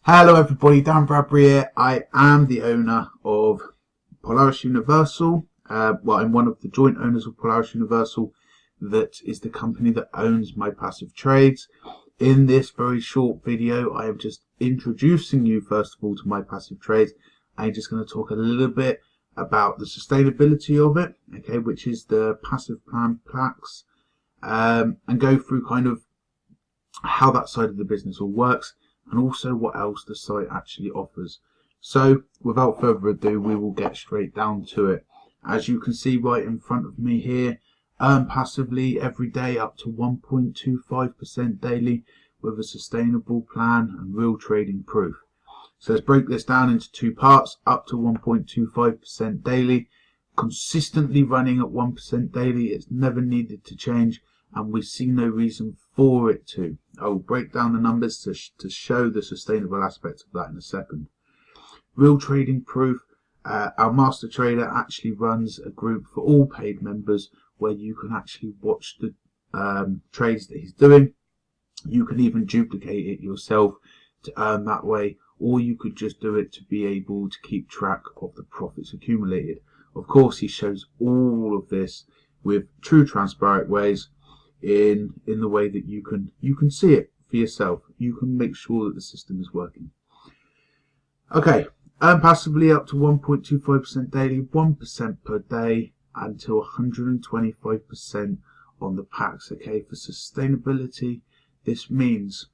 Hello everybody, Dan Bradbury here. I am the owner of Polaris Universal. I'm one of the joint owners of Polaris Universal. That is the company that owns mypassivetrades. In this very short video, I am just introducing you first of all to mypassivetrades. I'm just going to talk a little bit about the sustainability of it, okay, which is the passive plan plaques, and go through kind of how that side of the business all works, and also what else the site actually offers. So without further ado, we will get straight down to it. As you can see right in front of me here, earn passively every day up to 1.25% daily with a sustainable plan and real trading proof. So let's break this down into two parts. Up to 1.25% daily, consistently running at 1% daily. It's never needed to change, and we see no reason for it to. I will break down the numbers to show the sustainable aspect of that in a second. Real trading proof. Our master trader actually runs a group for all paid members where you can actually watch the trades that he's doing. You can even duplicate it yourself to earn that way, or you could just do it to be able to keep track of the profits accumulated. Of course, he shows all of this with true transparent ways, in the way that you can see it for yourself. You can make sure that the system is working. Okay, earn passively up to 1.25% daily, 1% per day, until 125% on the packs. Okay, for sustainability, this means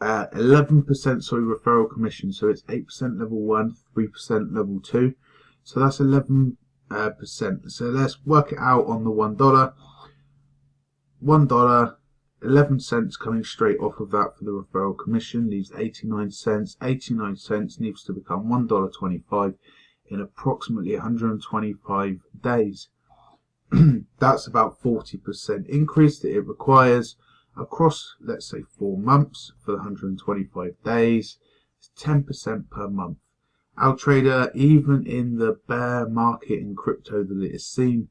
11% referral commission. So it's 8% level 1, 3% level 2. So that's 11%. So let's work it out on the $1. $1, 11 cents coming straight off of that for the referral commission leaves 89 cents. 89 cents needs to become $1.25 in approximately 125 days. That's about 40% increase that it requires across, let's say, 4 months for the 125 days. It's 10% per month. Our trader, even in the bear market in crypto that it is seen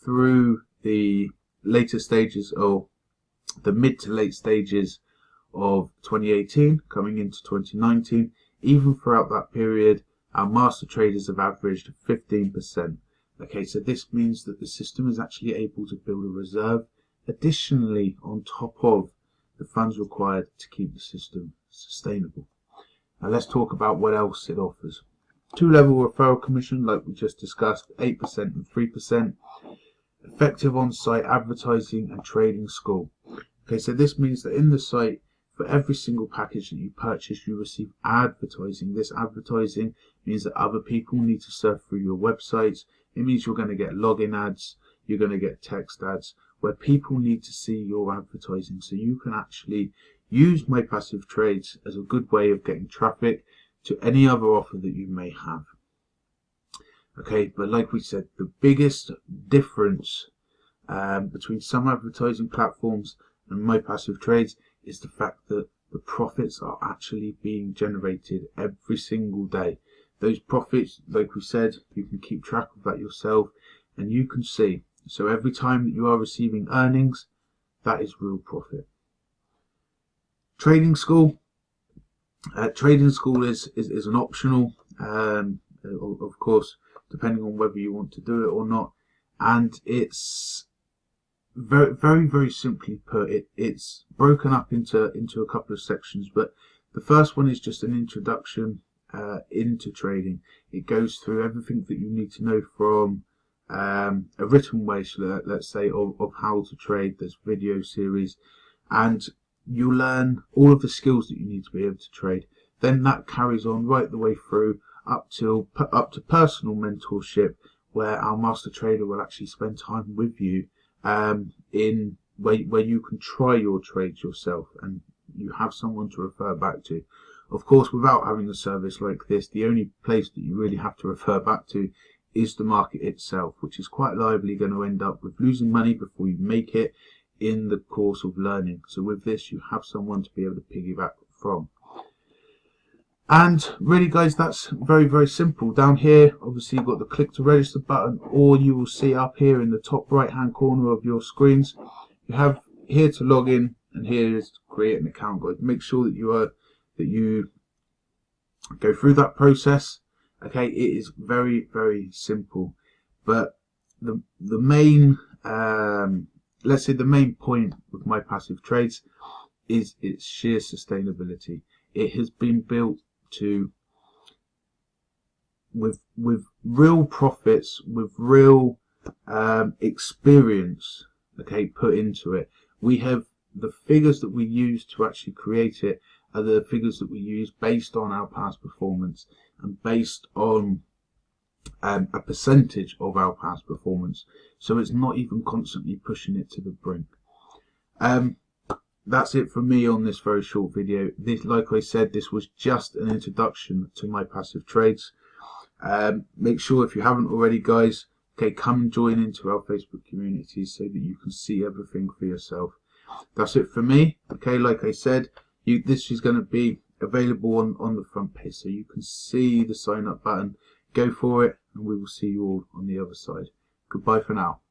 through the later stages, or the mid to late stages of 2018 coming into 2019, even throughout that period, our master traders have averaged 15%. Okay, so this means that the system is actually able to build a reserve additionally on top of the funds required to keep the system sustainable. Now let's talk about what else it offers. 2-level referral commission, like we just discussed, 8% and 3%. Effective on-site advertising and trading school. Okay, so this means that in the site, for every single package that you purchase, you receive advertising. This advertising means that other people need to surf through your websites. It means you're going to get login ads, you're going to get text ads, where people need to see your advertising. So you can actually use mypassivetrades as a good way of getting traffic to any other offer that you may have. Okay, but like we said, the biggest difference between some advertising platforms and mypassivetrades is the fact that the profits are actually being generated every single day. Those profits, like we said, you can keep track of that yourself, and you can see. So every time that you are receiving earnings, that is real profit. Trading school. Trading school is an optional, of course, depending on whether you want to do it or not, and it's very simply put, it's broken up into a couple of sections. But the first one is just an introduction into trading. It goes through everything that you need to know from a written way, so let's say, of how to trade. There's video series, and you learn all of the skills that you need to be able to trade. Then that carries on right the way through up to personal mentorship, where our master trader will actually spend time with you in where you can try your trades yourself, and you have someone to refer back to. Of course, without having a service like this, the only place that you really have to refer back to is the market itself, which is quite liably going to end up with losing money before you make it in the course of learning. So with this, you have someone to be able to piggyback from. And really, guys, that's very simple. Down here, obviously, you've got the click to register button, or you will see up here in the top right hand corner of your screens, you have here to log in, and here is to create an account, guys. Make sure that you Go through that process. Okay, it is very, very simple, but the main let's say the main point with My Passive Trades is its sheer sustainability. It has been built to with real profits, with real experience, okay, put into it. We have the figures that we use to actually create it are the figures that we use based on our past performance and based on a percentage of our past performance. So it's not even constantly pushing it to the brink. That's it for me on this very short video. This, like I said, this was just an introduction to My Passive Trades. Make sure, if you haven't already, guys, okay, come and join into our Facebook community so that you can see everything for yourself. That's it for me. Okay, like I said, this is going to be available on the front page, so you can see the sign up button. Go for it, and we will see you all on the other side. Goodbye for now.